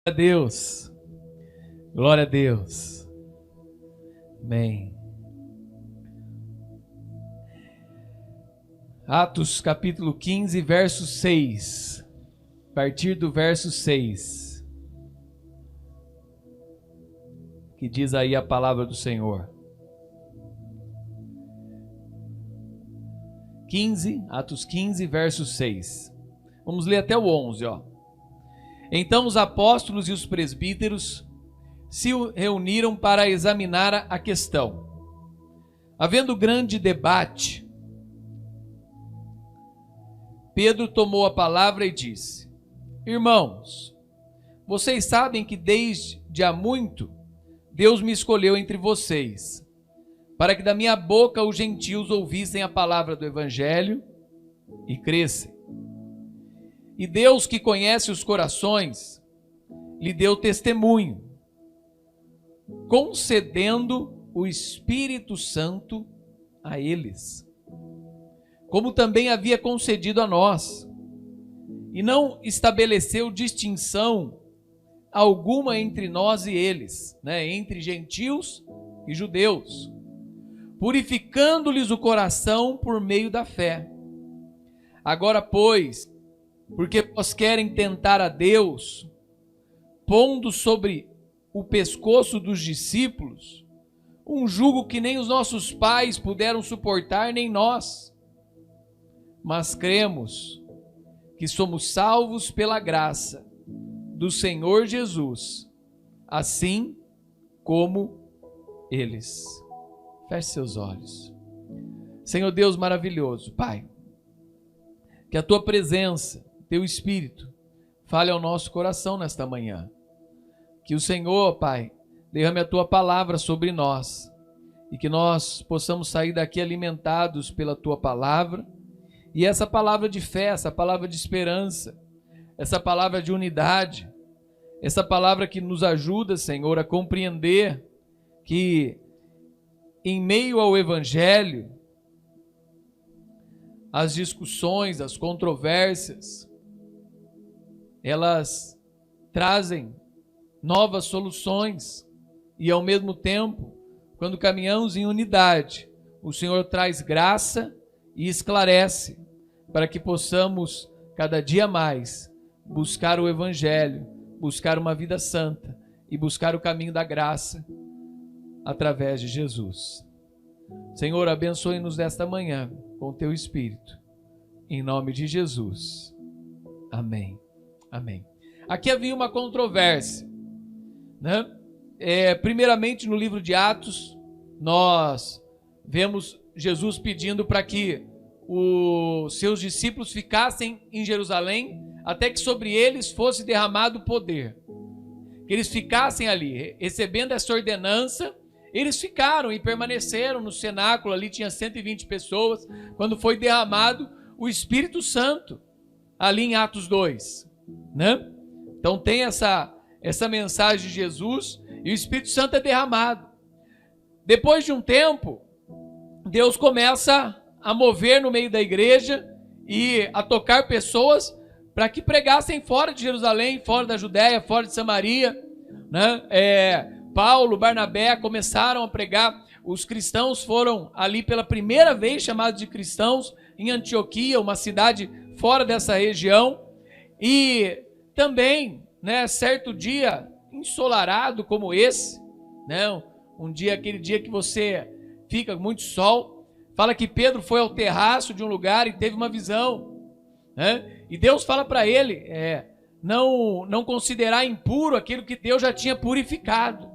a Deus, glória a Deus, amém. Atos capítulo 15, verso 6, a partir do verso 6, que diz aí a palavra do Senhor. 15, Atos 15, verso 6, vamos ler até o 11, ó. Então os apóstolos e os presbíteros se reuniram para examinar a questão. Havendo grande debate, Pedro tomou a palavra e disse: Irmãos, vocês sabem que desde há muito Deus me escolheu entre vocês, para que da minha boca os gentios ouvissem a palavra do evangelho e crescem. E Deus, que conhece os corações, lhe deu testemunho, concedendo o Espírito Santo a eles, como também havia concedido a nós, e não estabeleceu distinção alguma entre nós e eles, entre gentios e judeus, purificando-lhes o coração por meio da fé. Agora, pois, porque vós querem tentar a Deus, pondo sobre o pescoço dos discípulos um jugo que nem os nossos pais puderam suportar, nem nós. Mas cremos que somos salvos pela graça do Senhor Jesus, assim como eles. Feche seus olhos. Senhor Deus maravilhoso, Pai, que a Tua presença, Teu Espírito, fale ao nosso coração nesta manhã. Que o Senhor, Pai, derrame a Tua palavra sobre nós e que nós possamos sair daqui alimentados pela Tua palavra, e essa palavra de fé, essa palavra de esperança, essa palavra de unidade, essa palavra que nos ajuda, Senhor, a compreender que em meio ao Evangelho, as discussões, as controvérsias, elas trazem novas soluções e, ao mesmo tempo, quando caminhamos em unidade, o Senhor traz graça e esclarece para que possamos, cada dia mais, buscar o Evangelho, buscar uma vida santa e buscar o caminho da graça através de Jesus. Senhor, abençoe-nos nesta manhã com o Teu Espírito, em nome de Jesus. Amém. Amém. Aqui havia uma controvérsia, primeiramente no livro de Atos, nós vemos Jesus pedindo para que os seus discípulos ficassem em Jerusalém até que sobre eles fosse derramado poder. Que eles ficassem ali, recebendo essa ordenança. Eles ficaram e permaneceram no cenáculo, ali tinha 120 pessoas, quando foi derramado o Espírito Santo, ali em Atos 2. Então tem essa mensagem de Jesus e o Espírito Santo é derramado. Depois de um tempo, Deus começa a mover no meio da igreja e a tocar pessoas para que pregassem fora de Jerusalém, fora da Judéia, fora de Samaria. Paulo, Barnabé começaram a pregar. Os cristãos foram ali pela primeira vez chamados de cristãos em Antioquia, uma cidade fora dessa região. E também, certo dia ensolarado como esse, aquele dia que você fica muito sol, fala que Pedro foi ao terraço de um lugar e teve uma visão, e Deus fala para ele não considerar impuro aquilo que Deus já tinha purificado.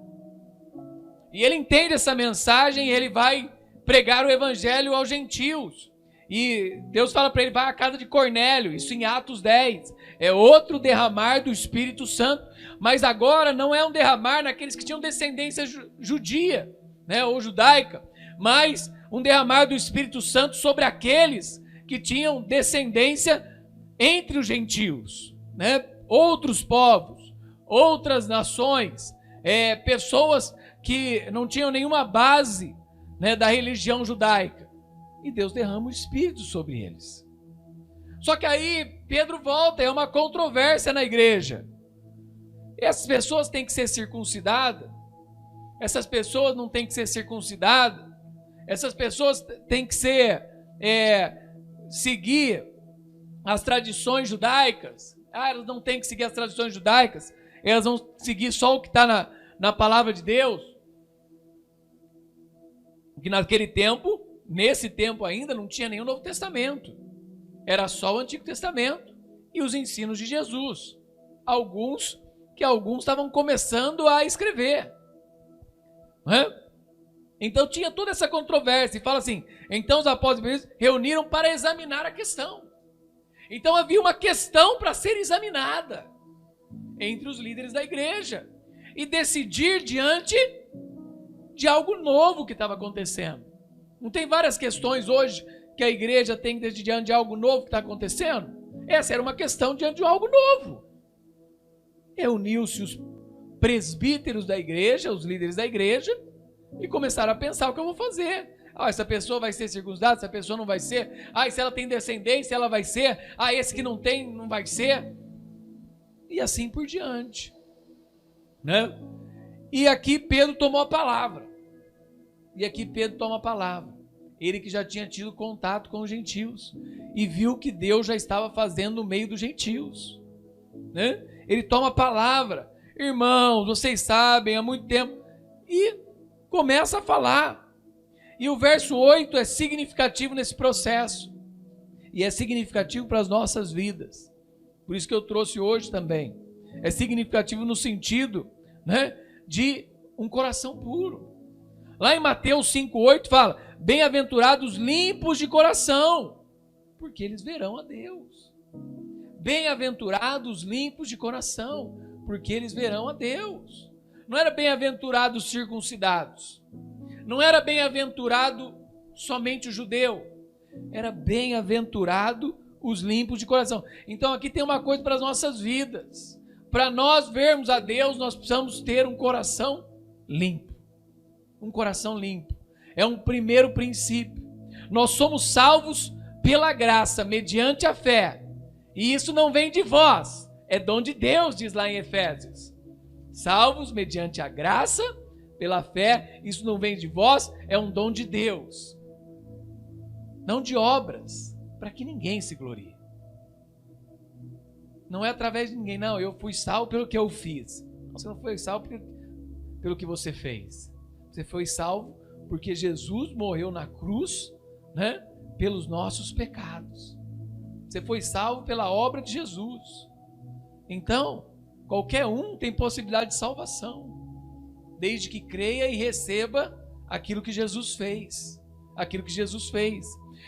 E ele entende essa mensagem e ele vai pregar o evangelho aos gentios. E Deus fala para ele, vai à casa de Cornélio, isso em Atos 10. É outro derramar do Espírito Santo, mas agora não é um derramar naqueles que tinham descendência judia, ou judaica, mas um derramar do Espírito Santo sobre aqueles que tinham descendência entre os gentios, outros povos, outras nações, pessoas que não tinham nenhuma base da religião judaica. E Deus derrama o Espírito sobre eles. Só que aí Pedro volta, é uma controvérsia na igreja. essas pessoas têm que ser circuncidadas, essas pessoas não têm que ser circuncidadas, essas pessoas têm que seguir as tradições judaicas. Elas não têm que seguir as tradições judaicas, elas vão seguir só o que está na palavra de Deus. Porque naquele tempo, nesse tempo ainda, não tinha nenhum Novo Testamento. Era só o Antigo Testamento e os ensinos de Jesus. Alguns estavam começando a escrever. Então tinha toda essa controvérsia. E fala assim, então os apóstolos reuniram para examinar a questão. Então havia uma questão para ser examinada entre os líderes da igreja e decidir diante de algo novo que estava acontecendo. Não tem várias questões hoje que a igreja tem que decidir diante de algo novo que está acontecendo? Essa era uma questão diante de algo novo. Reuniu-se os presbíteros da igreja, os líderes da igreja, e começaram a pensar o que eu vou fazer. Essa pessoa vai ser circuncidada, essa pessoa não vai ser. E se ela tem descendência, ela vai ser. Esse que não tem, não vai ser. E assim por diante. Né? E aqui Pedro tomou a palavra. Ele que já tinha tido contato com os gentios e viu que Deus já estava fazendo no meio dos gentios. Né? Ele toma a palavra. Irmãos, vocês sabem, há muito tempo. E começa a falar. E o verso 8 é significativo nesse processo. E é significativo para as nossas vidas. Por isso que eu trouxe hoje também. É significativo no sentido, né, de um coração puro. Lá em Mateus 5,8 fala: bem-aventurados limpos de coração, porque eles verão a Deus. Bem-aventurados limpos de coração, porque eles verão a Deus. Não era bem-aventurados circuncidados. Não era bem-aventurado somente o judeu. Era bem-aventurado os limpos de coração. Então aqui tem uma coisa para as nossas vidas. Para nós vermos a Deus, nós precisamos ter um coração limpo. Um coração limpo. É um primeiro princípio. Nós somos salvos pela graça, mediante a fé. E isso não vem de vós. É dom de Deus, diz lá em Efésios. Salvos mediante a graça, pela fé. Isso não vem de vós, é um dom de Deus. Não de obras, para que ninguém se glorie. Não é através de ninguém, não. Eu fui salvo pelo que eu fiz. Você não foi salvo pelo que você fez. Você foi salvo porque Jesus morreu na cruz, né, pelos nossos pecados. Você foi salvo pela obra de Jesus. Então, qualquer um tem possibilidade de salvação, desde que creia e receba aquilo que Jesus fez. Aquilo que Jesus fez.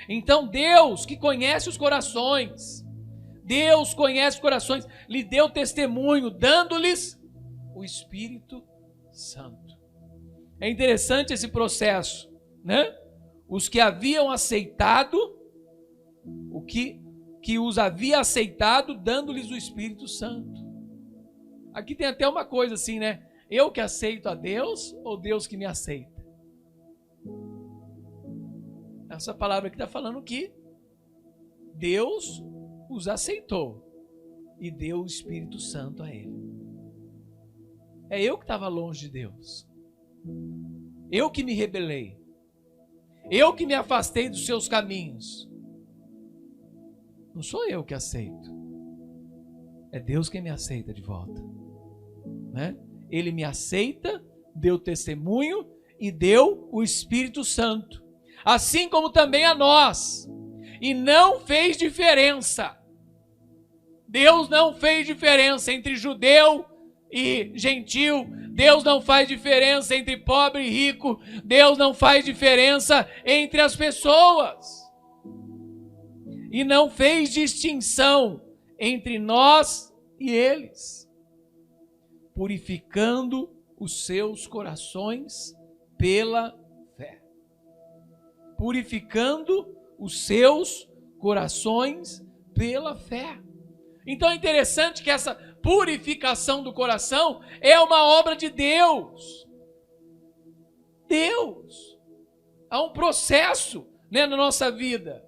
Então, Deus, que conhece os corações, Deus conhece os corações, lhe deu testemunho, dando-lhes o Espírito Santo. É interessante esse processo, né? Os que haviam aceitado, o que os havia aceitado, dando-lhes o Espírito Santo. Aqui tem até uma coisa assim, né? Eu que aceito a Deus ou Deus que me aceita? Essa palavra aqui está falando que Deus os aceitou e deu o Espírito Santo a ele. É eu que estava longe de Deus. Eu que me rebelei. Eu que me afastei dos seus caminhos. Não sou eu que aceito. É Deus quem me aceita de volta. Né? Ele me aceita, deu testemunho e deu o Espírito Santo. Assim como também a nós. E não fez diferença. Deus não fez diferença entre judeu e gentil. Deus não faz diferença entre pobre e rico. Deus não faz diferença entre as pessoas. E não fez distinção entre nós e eles, purificando os seus corações pela fé. Purificando os seus corações pela fé. Então é interessante que essa purificação do coração é uma obra de Deus. Deus. Há um processo, né, na nossa vida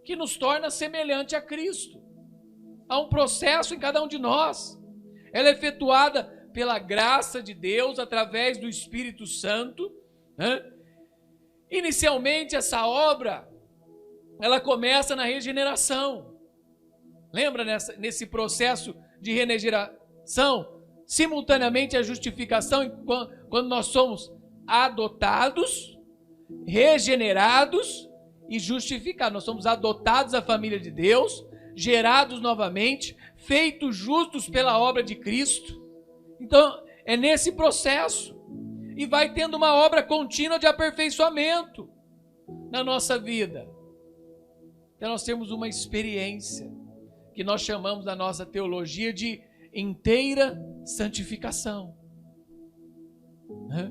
que nos torna semelhante a Cristo. Há um processo em cada um de nós. Ela é efetuada pela graça de Deus, através do Espírito Santo, né? Inicialmente essa obra, ela começa na regeneração. Lembra nesse processo de regeneração? Simultaneamente a justificação, quando nós somos adotados, regenerados e justificados. Nós somos adotados à família de Deus, gerados novamente, feitos justos pela obra de Cristo. Então, é nesse processo. E vai tendo uma obra contínua de aperfeiçoamento na nossa vida. Então, nós temos uma experiência que nós chamamos na nossa teologia de inteira santificação, né?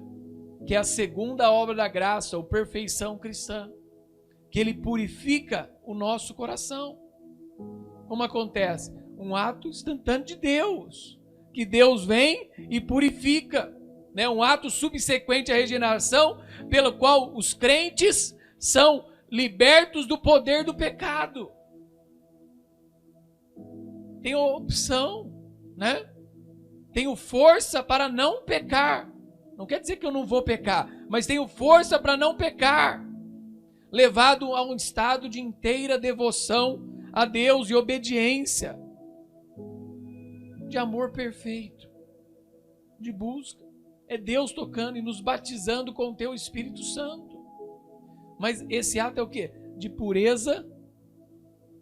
Que é a segunda obra da graça, ou perfeição cristã, que ele purifica o nosso coração. Como acontece? Um ato instantâneo de Deus, que Deus vem e purifica, né? Um ato subsequente à regeneração, pelo qual os crentes são libertos do poder do pecado. Tenho opção, né? Tenho força para não pecar. Não quer dizer que eu não vou pecar, mas tenho força para não pecar. Levado a um estado de inteira devoção a Deus e obediência, de amor perfeito, de busca. É Deus tocando e nos batizando com o teu Espírito Santo. Mas esse ato é o quê? De pureza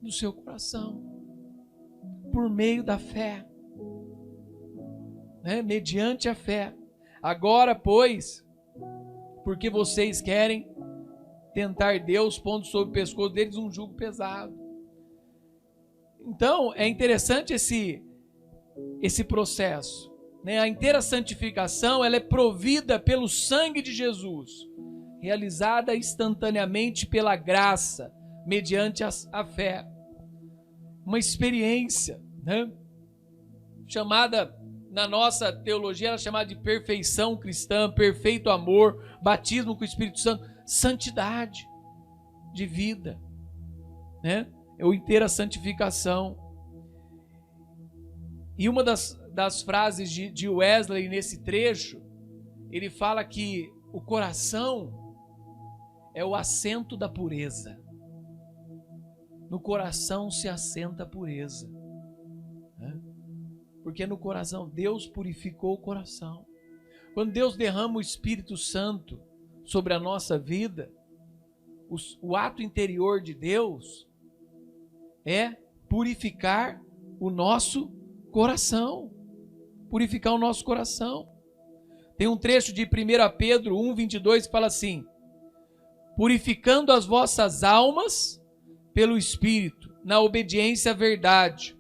do seu coração, por meio da fé, né? Mediante a fé. Agora, pois, porque vocês querem tentar Deus, pondo sobre o pescoço deles um jugo pesado. Então, é interessante esse processo, né? A inteira santificação, ela é provida pelo sangue de Jesus, realizada instantaneamente pela graça, mediante a fé. Uma experiência, né? Chamada, na nossa teologia, ela é chamada de perfeição cristã, perfeito amor, batismo com o Espírito Santo, santidade de vida, né? É a inteira santificação. E uma das frases de Wesley nesse trecho, ele fala que o coração é o assento da pureza. No coração se assenta a pureza, né? Porque no coração, Deus purificou o coração. Quando Deus derrama o Espírito Santo sobre a nossa vida, o ato interior de Deus é purificar o nosso coração. Purificar o nosso coração. Tem um trecho de 1 Pedro 1:22 que fala assim: purificando as vossas almas pelo Espírito, na obediência à verdade,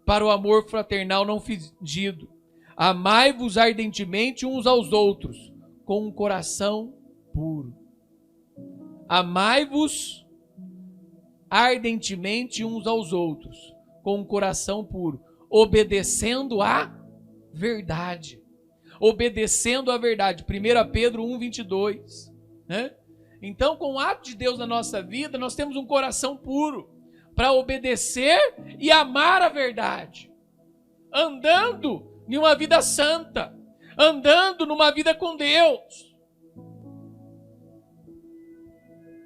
para o amor fraternal não fingido. Amai-vos ardentemente uns aos outros, com um coração puro. Amai-vos ardentemente uns aos outros, com um coração puro, obedecendo à verdade. Obedecendo à verdade. 1 Pedro 1:22, né? Então, com o ato de Deus na nossa vida, nós temos um coração puro para obedecer e amar a verdade, andando em uma vida santa, andando numa vida com Deus.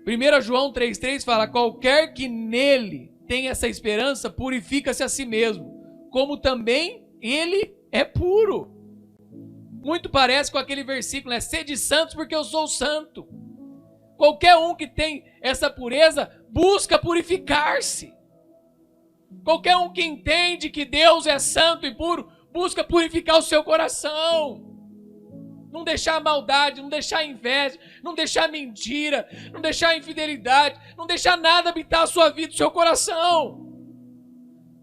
1 João 3,3 fala: qualquer que nele tem essa esperança, purifica-se a si mesmo, como também ele é puro. Muito parece com aquele versículo, né? Sede santos porque eu sou santo. Qualquer um que tem essa pureza busca purificar-se. Qualquer um que entende que Deus é santo e puro busca purificar o seu coração. Não deixar maldade, não deixar inveja, não deixar mentira, não deixar infidelidade, não deixar nada habitar a sua vida, o seu coração.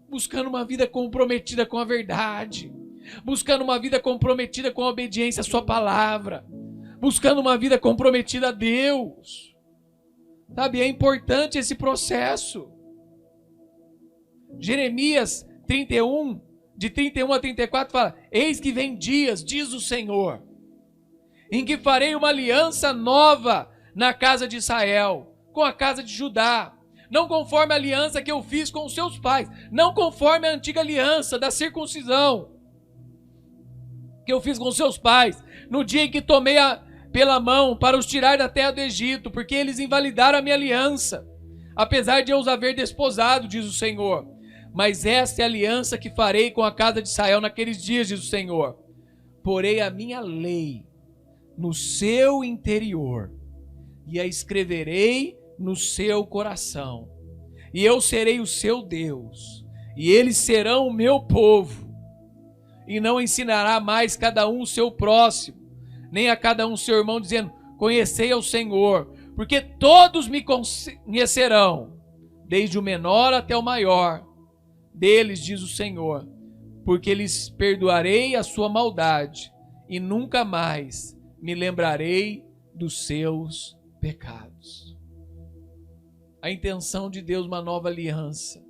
Buscando uma vida comprometida com a verdade. Buscando uma vida comprometida com a obediência à sua palavra. Buscando uma vida comprometida a Deus. Sabe, é importante esse processo. Jeremias 31, de 31 a 34 fala: eis que vem dias, diz o Senhor, em que farei uma aliança nova na casa de Israel, com a casa de Judá, não conforme a aliança que eu fiz com os seus pais, não conforme a antiga aliança da circuncisão, que eu fiz com seus pais, no dia em que tomei pela mão para os tirar da terra do Egito, porque eles invalidaram a minha aliança, apesar de eu os haver desposado, diz o Senhor. Mas esta é a aliança que farei com a casa de Israel naqueles dias, diz o Senhor. Porei a minha lei no seu interior e a escreverei no seu coração. E eu serei o seu Deus, e eles serão o meu povo. E não ensinará mais cada um o seu próximo, nem a cada um seu irmão, dizendo: conhecei ao Senhor, porque todos me conhecerão, desde o menor até o maior deles, diz o Senhor, porque lhes perdoarei a sua maldade, e nunca mais me lembrarei dos seus pecados. A intenção de Deus, uma nova aliança,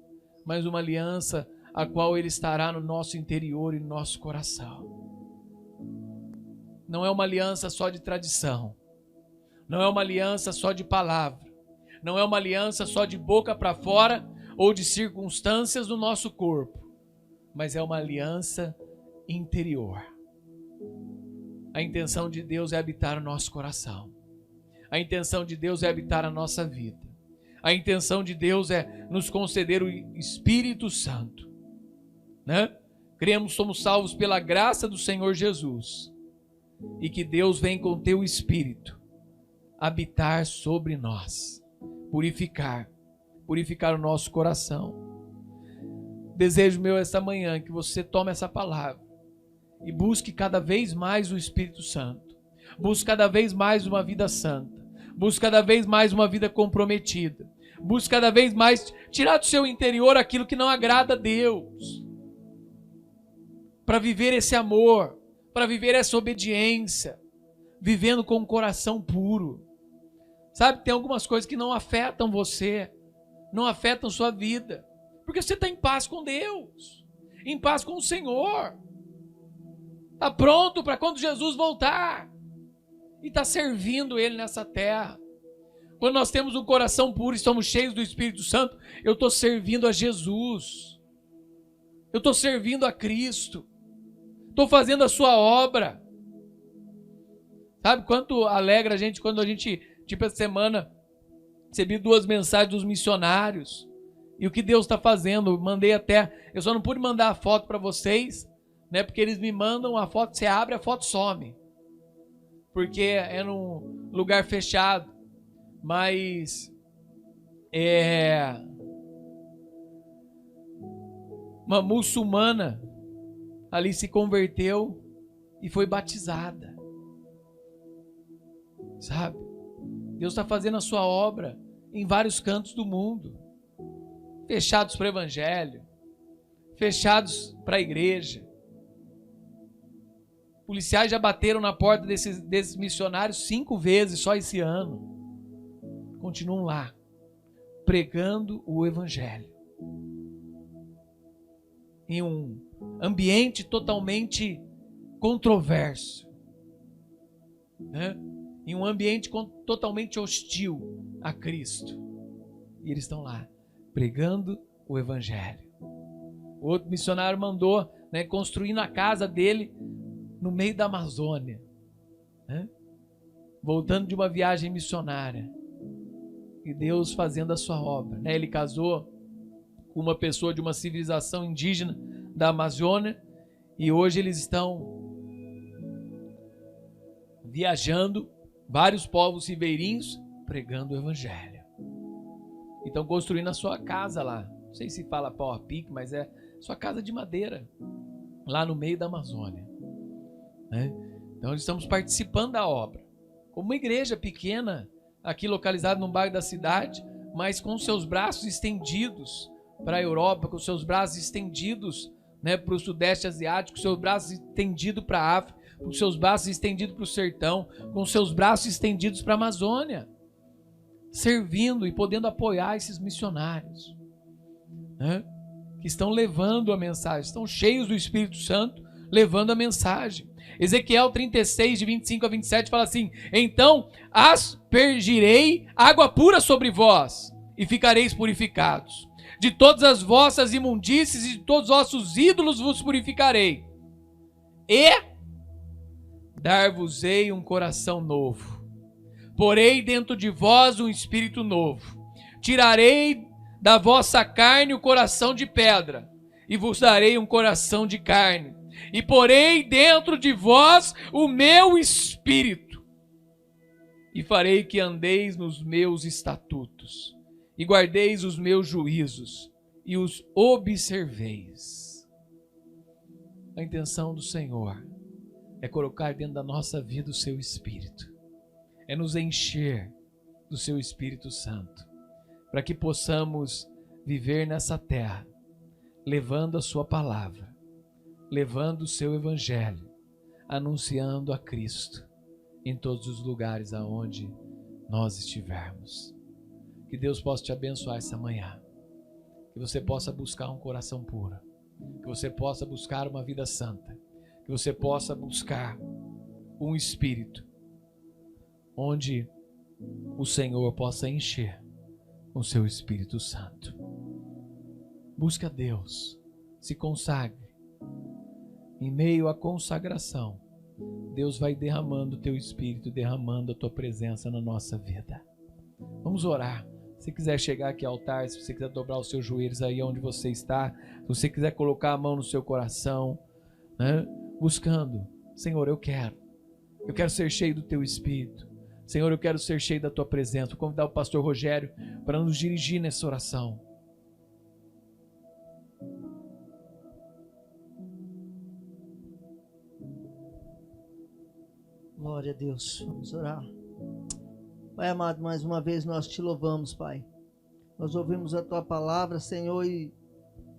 mas uma aliança a qual Ele estará no nosso interior e no nosso coração. Não é uma aliança só de tradição, não é uma aliança só de palavra, não é uma aliança só de boca para fora ou de circunstâncias do nosso corpo, mas é uma aliança interior. A intenção de Deus é habitar o nosso coração. A intenção de Deus é habitar a nossa vida. A intenção de Deus é nos conceder o Espírito Santo, né? Cremos, somos salvos pela graça do Senhor Jesus, e que Deus vem com teu Espírito habitar sobre nós, purificar o nosso coração. Desejo meu esta manhã que você tome essa palavra e busque cada vez mais o Espírito Santo, busque cada vez mais uma vida santa, busque cada vez mais uma vida comprometida, busque cada vez mais tirar do seu interior aquilo que não agrada a Deus, para viver esse amor, para viver essa obediência, vivendo com um coração puro. Sabe, tem algumas coisas que não afetam você, não afetam sua vida, porque você está em paz com Deus, em paz com o Senhor, está pronto para quando Jesus voltar, e está servindo Ele nessa terra. Quando nós temos um coração puro e estamos cheios do Espírito Santo, eu estou servindo a Jesus, eu estou servindo a Cristo, estou fazendo a sua obra. Sabe quanto alegra a gente quando a gente, tipo essa semana, recebi 2 mensagens dos missionários, e o que Deus está fazendo, mandei até, eu só não pude mandar a foto para vocês, né, porque eles me mandam a foto, você abre, a foto some, porque é num lugar fechado, mas uma muçulmana ali se converteu e foi batizada, sabe? Deus está fazendo a sua obra em vários cantos do mundo, fechados para o evangelho, fechados para a igreja. Policiais já bateram na porta desses missionários 5 vezes só esse ano. Continuam lá, pregando o evangelho, em um ambiente totalmente controverso, né? Em um ambiente totalmente hostil a Cristo, e eles estão lá pregando o evangelho. O outro missionário mandou, né, construir na casa dele no meio da Amazônia, né? Voltando de uma viagem missionária, e Deus fazendo a sua obra, né? Ele casou com uma pessoa de uma civilização indígena da Amazônia, e hoje eles estão viajando vários povos ribeirinhos pregando o evangelho. E estão construindo a sua casa lá, não sei se fala pau a pique, mas é sua casa de madeira, lá no meio da Amazônia, né? Então estamos participando da obra, como uma igreja pequena, aqui localizada num bairro da cidade, mas com seus braços estendidos para a Europa, com seus braços estendidos, né, para o Sudeste Asiático, com seus braços estendidos para a África, com seus braços estendidos para o sertão, com seus braços estendidos para a Amazônia, servindo e podendo apoiar esses missionários, né, que estão levando a mensagem, estão cheios do Espírito Santo, levando a mensagem. Ezequiel 36, de 25 a 27, fala assim: então aspergirei água pura sobre vós, e ficareis purificados. De todas as vossas imundícies e de todos os vossos ídolos vos purificarei. E dar-vos-ei um coração novo. Porei dentro de vós um espírito novo. Tirarei da vossa carne o coração de pedra, e vos darei um coração de carne. E porei dentro de vós o meu espírito. E farei que andeis nos meus estatutos, e guardeis os meus juízos, e os observeis. A intenção do Senhor é colocar dentro da nossa vida o seu Espírito. É nos encher do seu Espírito Santo, para que possamos viver nessa terra, levando a sua palavra, levando o seu evangelho, anunciando a Cristo em todos os lugares aonde nós estivermos. Que Deus possa te abençoar essa manhã, que você possa buscar um coração puro, que você possa buscar uma vida santa, que você possa buscar um espírito onde o Senhor possa encher o seu Espírito Santo. Busque a Deus, se consagre. Em meio à consagração, Deus vai derramando o teu Espírito, derramando a tua presença na nossa vida. Vamos orar. Se quiser chegar aqui ao altar, se você quiser dobrar os seus joelhos aí onde você está, se você quiser colocar a mão no seu coração, né? Buscando, Senhor, eu quero ser cheio do teu Espírito. Senhor, eu quero ser cheio da tua presença. Vou convidar o pastor Rogério para nos dirigir nessa oração. Glória a Deus. Vamos orar. Pai amado, mais uma vez nós te louvamos, Pai. Nós ouvimos a tua palavra, Senhor, e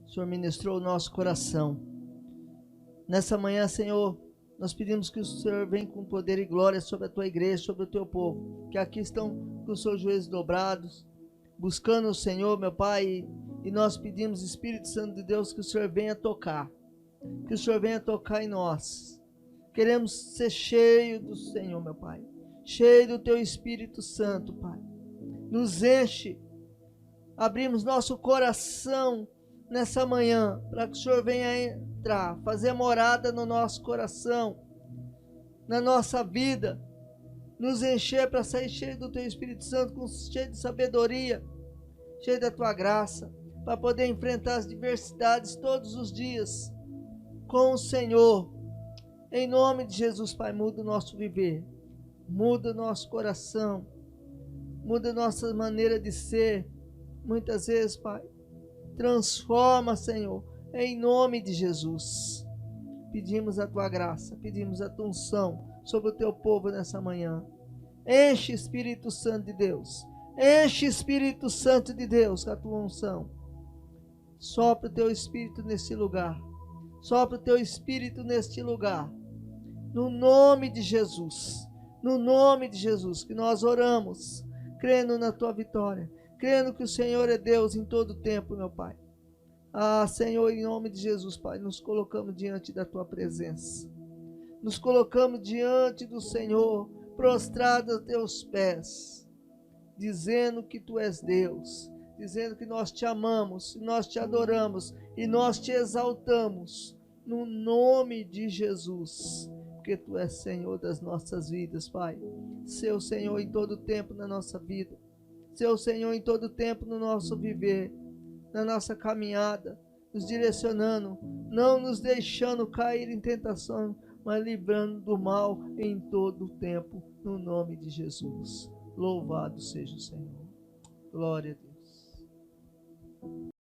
o Senhor ministrou o nosso coração. Nessa manhã, Senhor, nós pedimos que o Senhor venha com poder e glória sobre a tua igreja, sobre o teu povo, que aqui estão com os seus joelhos dobrados, buscando o Senhor, meu Pai, e nós pedimos, Espírito Santo de Deus, que o Senhor venha tocar, que o Senhor venha tocar em nós. Queremos ser cheio do Senhor, meu Pai, cheio do teu Espírito Santo, Pai. Nos enche, abrimos nosso coração nessa manhã, para que o Senhor venha entrar, fazer morada no nosso coração, na nossa vida, nos encher para sair cheio do teu Espírito Santo, cheio de sabedoria, cheio da tua graça, para poder enfrentar as diversidades todos os dias com o Senhor. Em nome de Jesus, Pai, muda o nosso viver, muda o nosso coração, muda a nossa maneira de ser. Muitas vezes, Pai, transforma, Senhor, em nome de Jesus. Pedimos a tua graça, pedimos a tua unção sobre o teu povo nessa manhã. Enche, Espírito Santo de Deus, enche, Espírito Santo de Deus, com a tua unção. Sopra o teu Espírito nesse lugar, sopra o teu Espírito neste lugar, no nome de Jesus, no nome de Jesus, que nós oramos, crendo na tua vitória, crendo que o Senhor é Deus em todo tempo, meu Pai. Ah, Senhor, em nome de Jesus, Pai, nos colocamos diante da tua presença, nos colocamos diante do Senhor, prostrados a teus pés, dizendo que tu és Deus, dizendo que nós te amamos, nós te adoramos e nós te exaltamos, no nome de Jesus, porque tu és Senhor das nossas vidas, Pai. Seu Senhor em todo tempo na nossa vida, seu Senhor em todo tempo no nosso viver, na nossa caminhada, nos direcionando, não nos deixando cair em tentação, mas livrando do mal em todo o tempo, no nome de Jesus. Louvado seja o Senhor. Glória a Deus.